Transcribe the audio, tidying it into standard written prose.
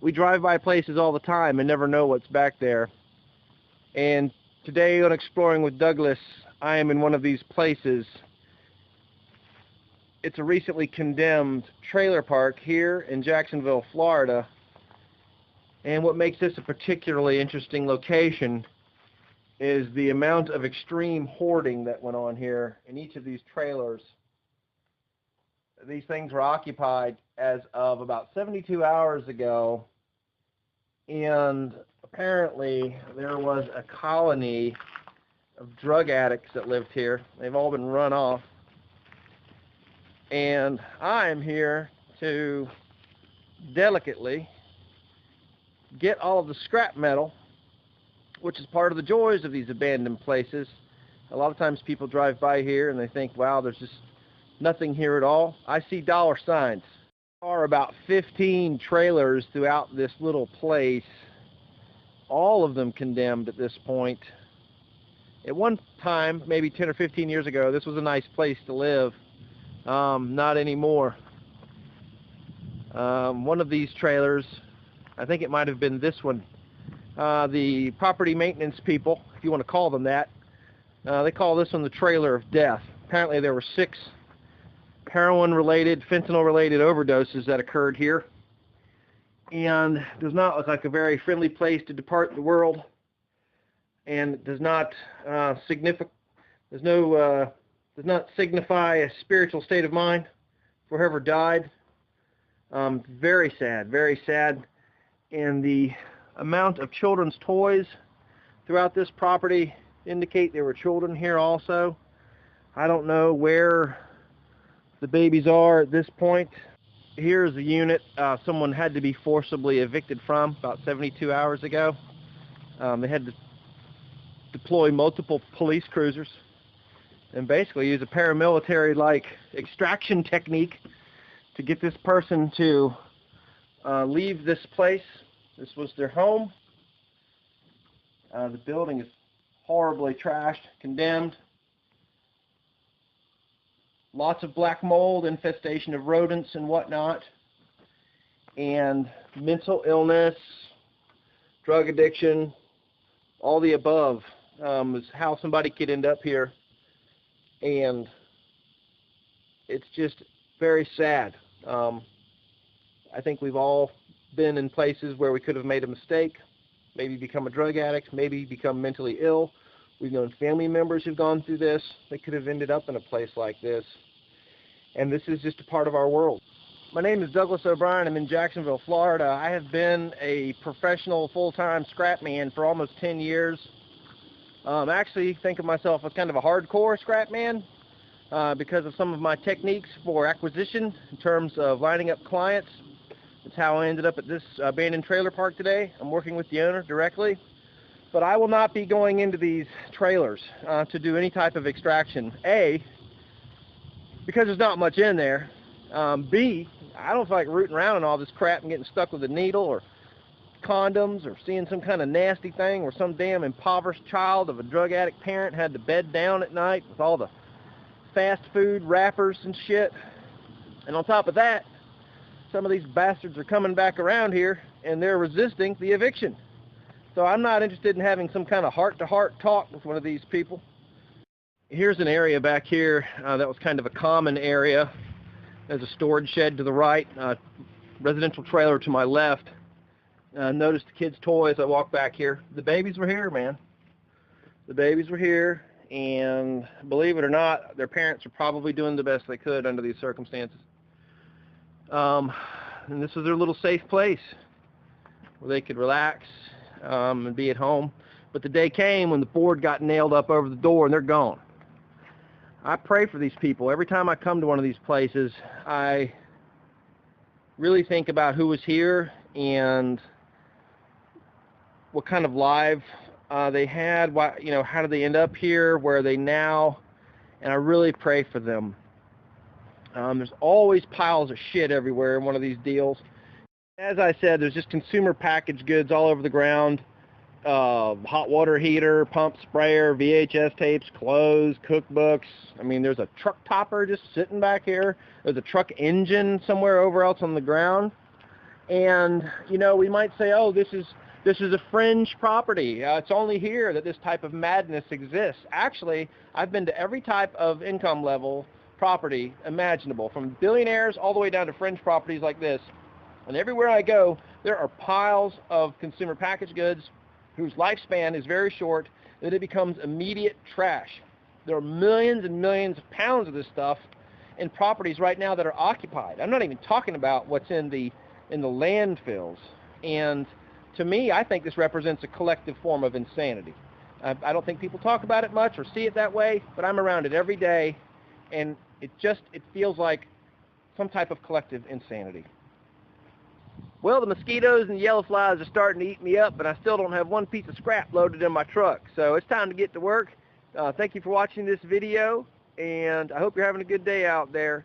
We drive by places all the time and never know what's back there. And today on Exploring with Douglas, I am in one of these places. It's a recently condemned trailer park here in Jacksonville, Florida. And what makes this a particularly interesting location is the amount of extreme hoarding that went on here in each of these trailers. These things were occupied as of about 72 hours ago, and apparently there was a colony of drug addicts that lived here. They've all been run off, and I'm here to delicately get all of the scrap metal, which is part of the joys of these abandoned places. A lot of times people drive by here and they think, wow, there's just nothing here at all. I see dollar signs. There are about 15 trailers throughout this little place, all of them condemned at this point. At one time, maybe 10 or 15 years ago, this was a nice place to live. Not anymore. One of these trailers, I think it might have been this one, the property maintenance people, if you want to call them that, they call this one the trailer of death. Apparently there were 6 heroin-related, fentanyl-related overdoses that occurred here, and it does not look like a very friendly place to depart the world, and it does not does not signify a spiritual state of mind for whoever died. Very sad, very sad. And the amount of children's toys throughout this property indicate there were children here also. I don't know where the babies are at this point. Here's a unit someone had to be forcibly evicted from about 72 hours ago. They had to deploy multiple police cruisers and basically use a paramilitary-like extraction technique to get this person to leave this place. This was their home. The building is horribly trashed, condemned. Lots of black mold, infestation of rodents and whatnot, and mental illness, drug addiction, all the above is how somebody could end up here. And it's just very sad. I think we've all been in places where we could have made a mistake, maybe become a drug addict, maybe become mentally ill. We've known family members who've gone through this. They could have ended up in a place like this. And this is just a part of our world. My name is Douglas O'Brien. I'm in Jacksonville, Florida. I have been a professional full-time scrap man for almost 10 years. I actually think of myself as kind of a hardcore scrap man because of some of my techniques for acquisition in terms of lining up clients. That's how I ended up at this abandoned trailer park today. I'm working with the owner directly. But I will not be going into these trailers to do any type of extraction. A, because there's not much in there. B, I don't feel like rooting around in all this crap and getting stuck with a needle or condoms or seeing some kind of nasty thing where some damn impoverished child of a drug addict parent had to bed down at night with all the fast food wrappers and shit. And on top of that, some of these bastards are coming back around here and they're resisting the eviction. So I'm not interested in having some kind of heart-to-heart talk with one of these people. Here's an area back here that was kind of a common area. There's a storage shed to the right, residential trailer to my left. Notice the kids' toys. I walked back here. The babies were here, man. The babies were here, and believe it or not, their parents are probably doing the best they could under these circumstances. And this was their little safe place where they could relax and be at home. But the day came when the board got nailed up over the door and they're gone. I pray for these people. Every time I come to one of these places, I really think about who was here and what kind of life they had. Why, you know, how did they end up here? Where are they now? And I really pray for them. There's always piles of shit everywhere in one of these deals. As I said, there's just consumer packaged goods all over the ground. Hot water heater, pump sprayer, VHS tapes, clothes, cookbooks. I mean, there's a truck topper just sitting back here. There's a truck engine somewhere over else on the ground. And, you know, we might say, oh, this is a fringe property. It's only here that this type of madness exists. Actually, I've been to every type of income level property imaginable, from billionaires all the way down to fringe properties like this. And everywhere I go, there are piles of consumer packaged goods whose lifespan is very short, that it becomes immediate trash. There are millions and millions of pounds of this stuff in properties right now that are occupied. I'm not even talking about what's in the landfills. And to me, I think this represents a collective form of insanity. I don't think people talk about it much or see it that way, but I'm around it every day, and it feels like some type of collective insanity. Well, the mosquitoes and yellow flies are starting to eat me up, but I still don't have one piece of scrap loaded in my truck, so it's time to get to work. Thank you for watching this video, and I hope you're having a good day out there.